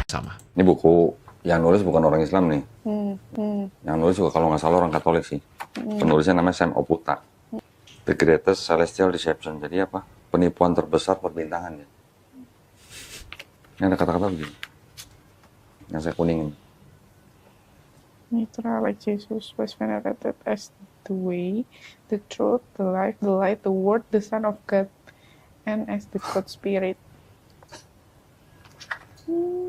sama. Ini buku yang nulis bukan orang Islam nih. Yang nulis juga kalau nggak salah orang Katolik sih. Penulisnya namanya Sam Oputa. The Greatest Celestial Deception. Jadi apa? Penipuan terbesar perbintangan ya. Ini ada kata-kata begini. Yang saya kuningin. Mitra, like Jesus, was venerated as the way, the truth, the life, the light, the word, the Son of God, and as the God Spirit.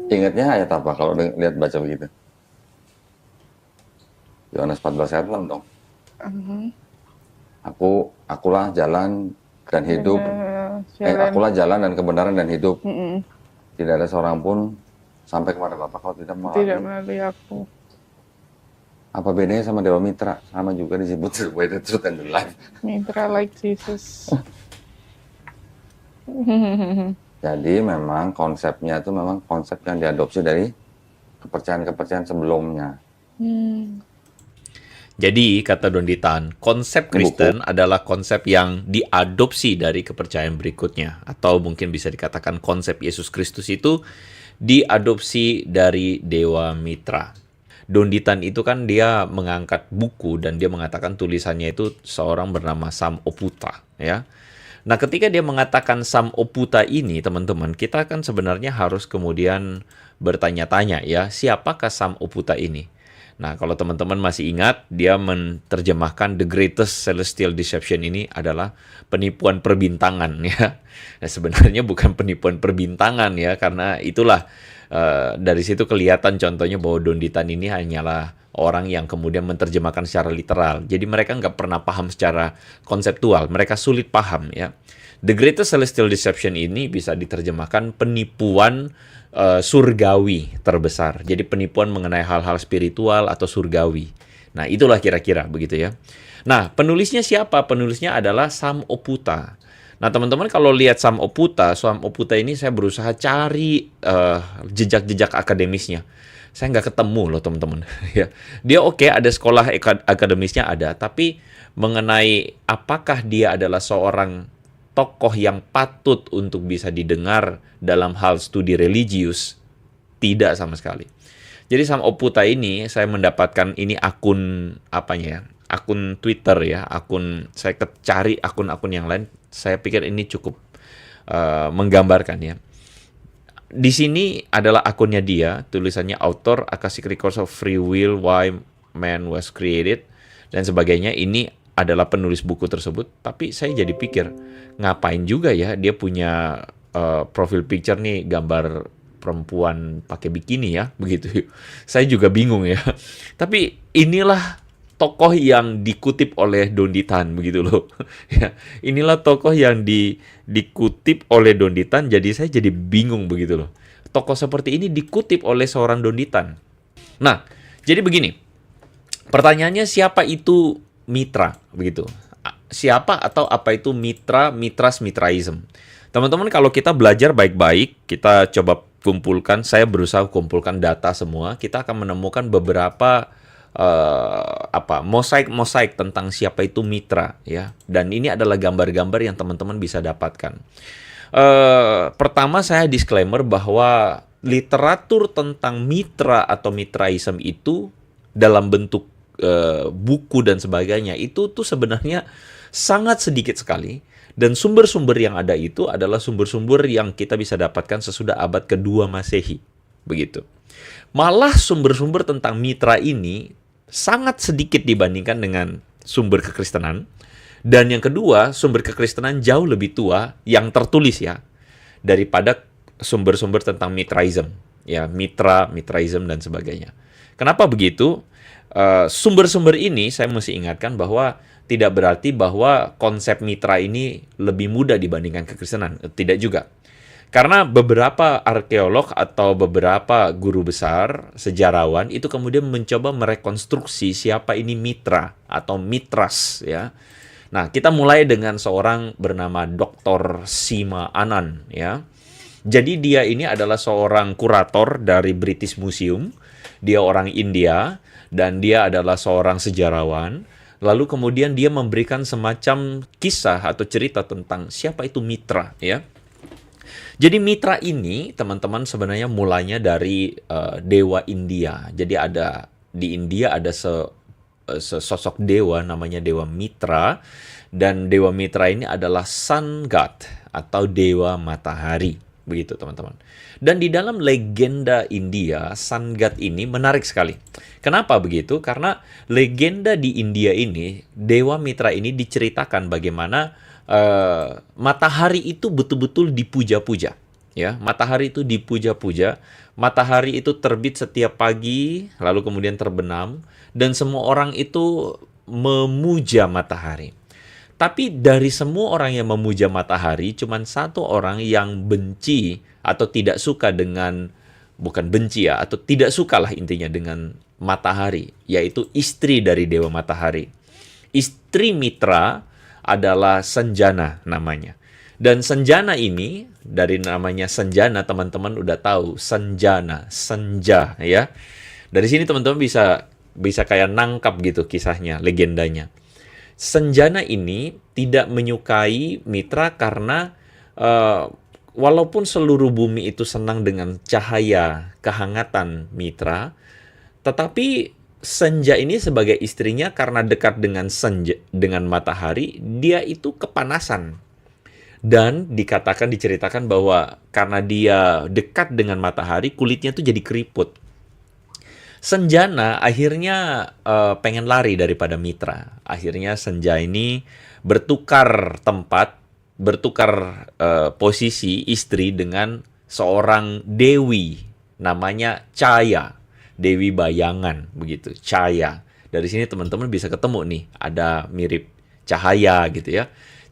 Ingatnya ayat apa kalau lihat baca begitu? Yohanes 14 ayat 6 dong. Akulah jalan dan hidup. Akulah jalan dan kebenaran dan hidup. Tidak ada seorang pun sampai kepada Bapa kalau tidak melalui aku. Apa bedanya sama Dewa Mitra? Sama juga disebut the way, the truth, and the life. Mitra like Jesus. Jadi memang konsepnya itu memang konsep yang diadopsi dari kepercayaan-kepercayaan sebelumnya. Jadi, kata Don Ditan, konsep Kristen adalah konsep yang diadopsi dari kepercayaan berikutnya. Atau mungkin bisa dikatakan konsep Yesus Kristus itu diadopsi dari Dewa Mitra. Don Ditan itu kan dia mengangkat buku dan dia mengatakan tulisannya itu seorang bernama Sam Oputa, ya. Nah, ketika dia mengatakan Sam Oputa ini, teman-teman, kita kan sebenarnya harus kemudian bertanya-tanya ya, siapakah Sam Oputa ini? Nah, kalau teman-teman masih ingat, dia menerjemahkan The Greatest Celestial Deception ini adalah penipuan perbintangan ya. Nah, sebenarnya bukan penipuan perbintangan ya, karena itulah dari situ kelihatan contohnya bahwa Don Ditan ini hanyalah orang yang kemudian menerjemahkan secara literal. Jadi mereka nggak pernah paham secara konseptual, mereka sulit paham ya. The Greatest Celestial Deception ini bisa diterjemahkan penipuan surgawi terbesar. Jadi penipuan mengenai hal-hal spiritual atau surgawi. Nah, itulah kira-kira begitu ya. Nah, penulisnya siapa? Penulisnya adalah Sam Oputa. Nah, teman-teman kalau lihat Sam Oputa ini saya berusaha cari jejak-jejak akademisnya. Saya nggak ketemu loh, teman-teman. Ya, dia oke, ada sekolah akademisnya ada, tapi mengenai apakah dia adalah seorang tokoh yang patut untuk bisa didengar dalam hal studi religius, tidak sama sekali. Jadi Sam Oputa ini saya mendapatkan ini akun apanya ya? Akun Twitter ya, saya cari akun-akun yang lain, saya pikir ini cukup menggambarkan ya. Di sini adalah akunnya dia, tulisannya author Akashic Records of Free Will, Why Man Was Created, dan sebagainya. Ini adalah penulis buku tersebut, tapi saya jadi pikir, ngapain juga ya dia punya profile picture nih, gambar perempuan pakai bikini ya, begitu. Saya juga bingung ya. Tapi inilah tokoh yang dikutip oleh Don Ditan begitu loh. Ya, inilah tokoh yang dikutip oleh Don Ditan, jadi saya jadi bingung begitu loh. Tokoh seperti ini dikutip oleh seorang Don Ditan. Nah, jadi begini. Pertanyaannya, siapa itu mitra begitu? Siapa atau apa itu mitra, mitras, mitraism? Teman-teman, kalau kita belajar baik-baik, kita coba kumpulkan, saya berusaha kumpulkan data semua, kita akan menemukan beberapa mosaik tentang siapa itu mitra ya, dan ini adalah gambar-gambar yang teman-teman bisa dapatkan. Pertama, saya disclaimer bahwa literatur tentang mitra atau mitraism itu dalam bentuk buku dan sebagainya itu tuh sebenarnya sangat sedikit sekali, dan sumber-sumber yang ada itu adalah sumber-sumber yang kita bisa dapatkan sesudah abad kedua Masehi begitu. Malah sumber-sumber tentang mitra ini sangat sedikit dibandingkan dengan sumber kekristenan. Dan yang kedua, sumber kekristenan jauh lebih tua yang tertulis ya, daripada sumber-sumber tentang mitraism. Ya, mitraism dan sebagainya. Kenapa begitu? Sumber-sumber ini saya mesti ingatkan bahwa tidak berarti bahwa konsep mitra ini lebih mudah dibandingkan kekristenan. Tidak juga. Karena beberapa arkeolog atau beberapa guru besar, sejarawan, itu kemudian mencoba merekonstruksi siapa ini mitra atau mitras ya. Nah, kita mulai dengan seorang bernama Dr. Sima Anand ya. Jadi dia ini adalah seorang kurator dari British Museum. Dia orang India dan dia adalah seorang sejarawan. Lalu kemudian dia memberikan semacam kisah atau cerita tentang siapa itu mitra ya. Jadi mitra ini teman-teman sebenarnya mulanya dari dewa India. Jadi di India ada sosok dewa namanya Dewa Mitra, dan Dewa Mitra ini adalah Sun God atau Dewa Matahari, begitu teman-teman. Dan di dalam legenda India, Sun God ini menarik sekali. Kenapa begitu? Karena legenda di India ini, Dewa Mitra ini diceritakan bagaimana matahari itu betul-betul dipuja-puja. Ya, matahari itu dipuja-puja. Matahari itu terbit setiap pagi, lalu kemudian terbenam, dan semua orang itu memuja matahari. Tapi dari semua orang yang memuja matahari, cuma satu orang yang benci atau tidak suka dengan, bukan benci ya, atau tidak sukalah intinya dengan matahari, yaitu istri dari Dewa Matahari. Istri Mitra adalah Sanjana namanya. Dan Sanjana ini, dari namanya Sanjana, teman-teman udah tahu, Sanjana, senja ya. Dari sini teman-teman bisa kayak nangkap gitu kisahnya, legendanya. Sanjana ini tidak menyukai Mitra karena walaupun seluruh bumi itu senang dengan cahaya, kehangatan Mitra, tetapi Senja ini sebagai istrinya karena dekat dengan dengan matahari, dia itu kepanasan. Dan diceritakan bahwa karena dia dekat dengan matahari, kulitnya tuh jadi keriput. Sanjana akhirnya pengen lari daripada Mitra. Akhirnya Senja ini bertukar posisi istri dengan seorang dewi namanya Cahaya, Dewi Bayangan, begitu, Cahaya. Dari sini teman-teman bisa ketemu nih, ada mirip cahaya gitu ya.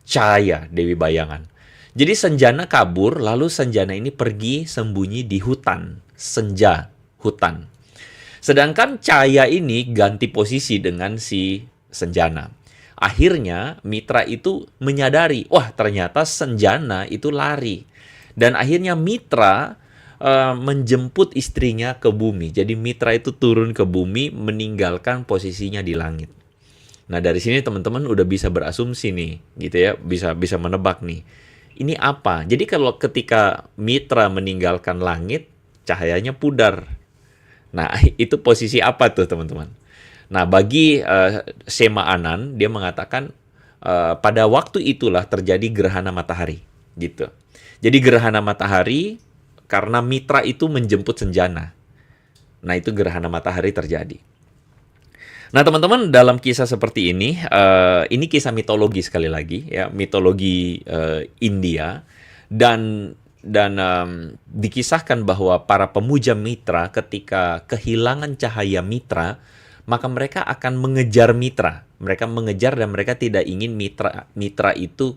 Cahaya, Dewi Bayangan. Jadi Sanjana kabur, lalu Sanjana ini pergi sembunyi di hutan. Senja, hutan. Sedangkan Cahaya ini ganti posisi dengan si Sanjana. Akhirnya Mitra itu menyadari, wah ternyata Sanjana itu lari. Dan akhirnya Mitra menjemput istrinya ke bumi. Jadi Mitra itu turun ke bumi, meninggalkan posisinya di langit. Nah dari sini teman-teman udah bisa berasumsi nih, gitu ya, bisa menebak nih. Ini apa? Jadi kalau ketika Mitra meninggalkan langit, cahayanya pudar. Nah itu posisi apa tuh teman-teman? Nah bagi Sema Anan, dia mengatakan pada waktu itulah terjadi gerhana matahari, gitu. Jadi gerhana matahari karena Mitra itu menjemput Sanjana. Nah itu gerhana matahari terjadi. Nah teman-teman, dalam kisah seperti ini kisah mitologi sekali lagi ya, mitologi India, dan dikisahkan bahwa para pemuja Mitra ketika kehilangan cahaya Mitra, maka mereka akan mengejar Mitra. Mereka mengejar dan mereka tidak ingin Mitra itu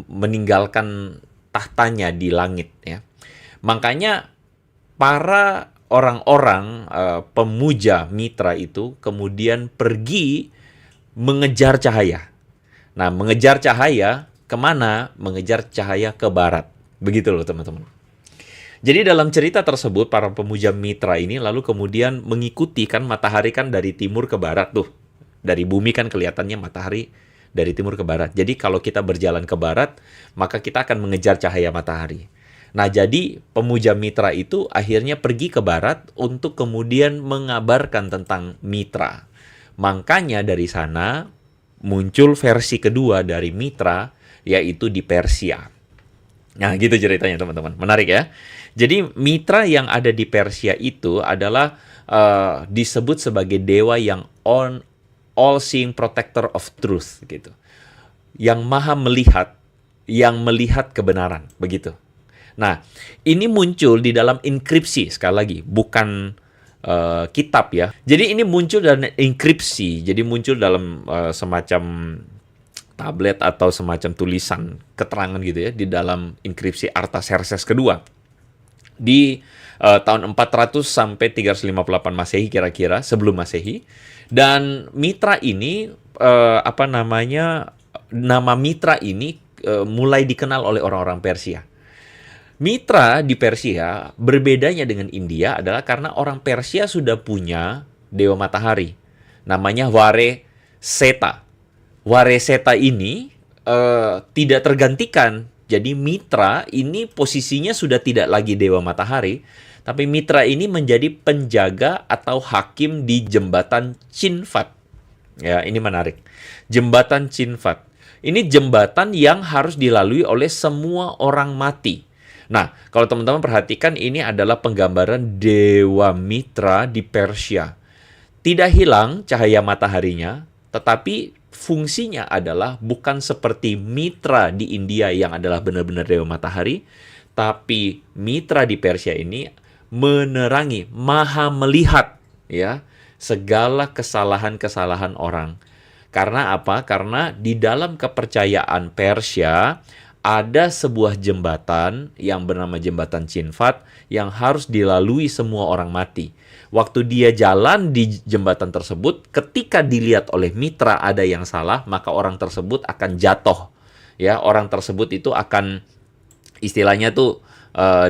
meninggalkan tahtanya di langit ya. Makanya para orang-orang pemuja Mitra itu kemudian pergi mengejar cahaya. Nah, mengejar cahaya kemana? Mengejar cahaya ke barat. Begitu loh teman-teman. Jadi dalam cerita tersebut, para pemuja Mitra ini lalu kemudian mengikuti, kan matahari kan dari timur ke barat tuh. Dari bumi kan kelihatannya matahari dari timur ke barat. Jadi kalau kita berjalan ke barat, maka kita akan mengejar cahaya matahari. Nah, jadi pemuja Mitra itu akhirnya pergi ke barat untuk kemudian mengabarkan tentang Mitra. Makanya dari sana muncul versi kedua dari Mitra, yaitu di Persia. Nah, gitu ceritanya teman-teman. Menarik ya. Jadi Mitra yang ada di Persia itu adalah disebut sebagai dewa yang all-seeing protector of truth gitu. Yang maha melihat, yang melihat kebenaran, begitu. Nah, ini muncul di dalam inskripsi, sekali lagi, bukan kitab ya. Jadi ini muncul dalam inskripsi, jadi muncul dalam semacam tablet atau semacam tulisan keterangan gitu ya, di dalam inskripsi Artaxerxes kedua. Di tahun 400 sampai 358 Masehi kira-kira, sebelum Masehi. Dan Mitra ini, nama Mitra ini mulai dikenal oleh orang-orang Persia. Mitra di Persia berbedanya dengan India adalah karena orang Persia sudah punya dewa matahari. Namanya Vareseta. Vareseta ini tidak tergantikan Jadi mitra ini posisinya sudah tidak lagi dewa matahari, tapi mitra ini menjadi penjaga atau hakim di jembatan Cinfat. Ya, ini menarik. Jembatan Cinfat. Ini jembatan yang harus dilalui oleh semua orang mati. Nah, kalau teman-teman perhatikan, ini adalah penggambaran dewa mitra di Persia. Tidak hilang cahaya mataharinya, tetapi fungsinya adalah bukan seperti mitra di India yang adalah benar-benar dewa matahari, tapi mitra di Persia ini menerangi, maha melihat ya segala kesalahan-kesalahan orang. Karena apa? Karena di dalam kepercayaan Persia ada sebuah jembatan yang bernama jembatan Cinfat yang harus dilalui semua orang mati. Waktu dia jalan di jembatan tersebut, ketika dilihat oleh mitra ada yang salah, maka orang tersebut akan jatuh. Ya, orang tersebut itu akan istilahnya tuh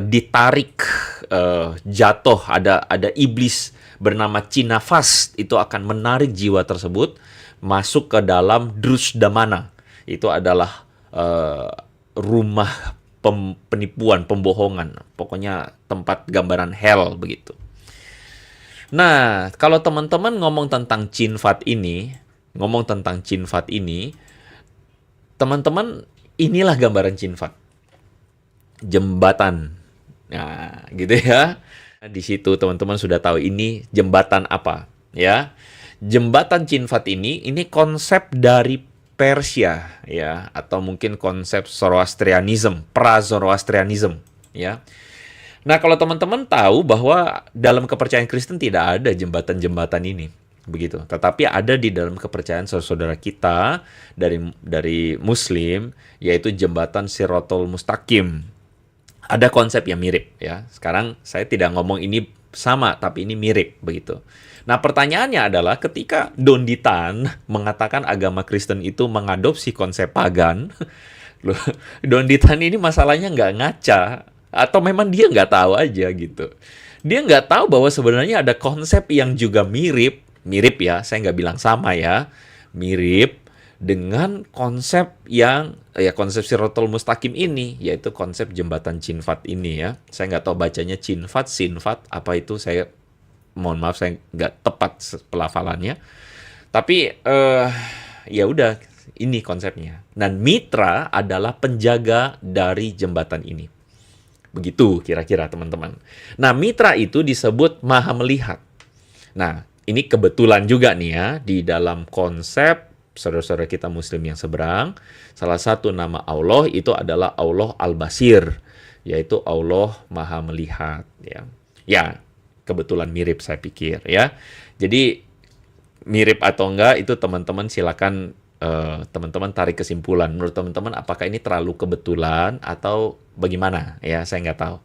ditarik jatuh. Ada iblis bernama Cinafas itu akan menarik jiwa tersebut masuk ke dalam Drusdamana. Itu adalah rumah penipuan, pembohongan. Pokoknya tempat gambaran hell begitu. Nah, kalau teman-teman ngomong tentang Cinfat ini, teman-teman inilah gambaran Cinfat. Jembatan. Nah, gitu ya. Di situ teman-teman sudah tahu ini jembatan apa, ya. Jembatan Cinfat ini konsep dari Persia, ya, atau mungkin konsep Zoroastrianism, pra-Zoroastrianism, ya. Nah, kalau teman-teman tahu bahwa dalam kepercayaan Kristen tidak ada jembatan-jembatan ini, begitu. Tetapi ada di dalam kepercayaan saudara kita dari Muslim, yaitu jembatan Siratul Mustaqim. Ada konsep yang mirip, ya. Sekarang saya tidak ngomong ini sama, tapi ini mirip, begitu. Nah, pertanyaannya adalah ketika Don Ditan mengatakan agama Kristen itu mengadopsi konsep pagan, loh, Don Ditan ini masalahnya nggak ngaca, atau memang dia nggak tahu aja gitu. Dia nggak tahu bahwa sebenarnya ada konsep yang juga mirip ya, saya nggak bilang sama ya, mirip dengan konsep yang, ya konsep Siratul Mustaqim ini, yaitu konsep jembatan Cinfat ini ya. Saya nggak tahu bacanya Cinfat, Sinfat, apa itu, saya mohon maaf saya nggak tepat pelafalannya. Tapi ya udah, ini konsepnya. Dan mitra adalah penjaga dari jembatan ini. Begitu kira-kira teman-teman. Nah, mitra itu disebut maha melihat. Nah, ini kebetulan juga nih ya, di dalam konsep saudara-saudara kita Muslim yang seberang, salah satu nama Allah itu adalah Allah Al-Basir, yaitu Allah maha melihat. Ya, kebetulan mirip saya pikir ya. Jadi mirip atau enggak itu teman-teman silakan teman-teman tarik kesimpulan. Menurut teman-teman apakah ini terlalu kebetulan atau bagaimana? Ya, saya nggak tahu.